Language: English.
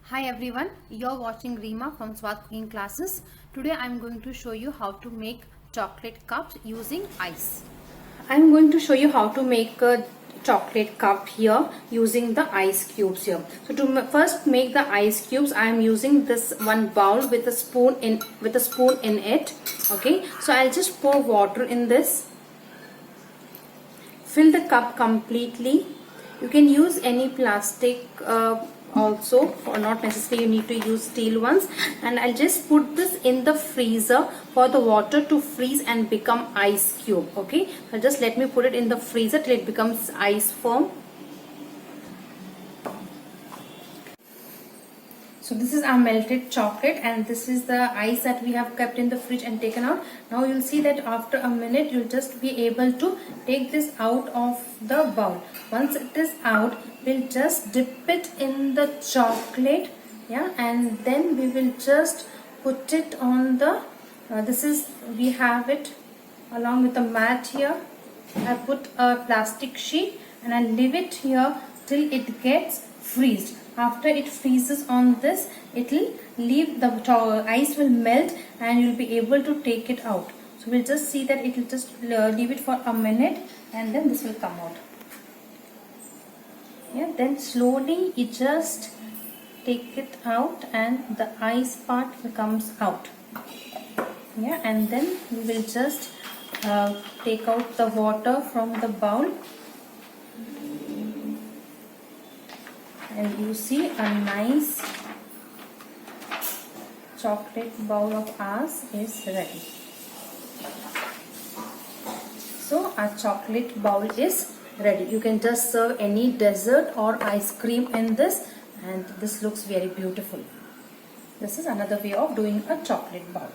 Hi everyone, you're watching Rima from Swat Cooking Classes. Today I'm going to show you how to make chocolate cups using ice. I'm going to show you how to make a chocolate cup here using the ice cubes here. So to first make the ice cubes, I am using this one bowl with a spoon in it. Okay, so I'll just pour water in this. Fill the cup completely. You can use any plastic also, or not necessarily you need to use steel ones, and I'll just put this in the freezer for the water to freeze and become ice cube. Okay, so just let me put it in the freezer till it becomes ice firm. So this is our melted chocolate, and this is the ice that we have kept in the fridge and taken out. Now you'll see that after a minute you'll just be able to take this out of the bowl. Once it is out, we'll just dip it in the chocolate, yeah, and then we will just put it on the we have it along with the mat here. I put a plastic sheet and I leave it here till it gets freezed. After it freezes on this, it will leave the ice will melt and you'll be able to take it out. So we'll just see that it will just leave it for a minute and then this will come out. Yeah, then slowly you just take it out and the ice part comes out. Yeah, and then we will just take out the water from the bowl. And you see a nice chocolate bowl of ours is ready. So our chocolate bowl is ready. You can just serve any dessert or ice cream in this, and this looks very beautiful. This is another way of doing a chocolate bowl.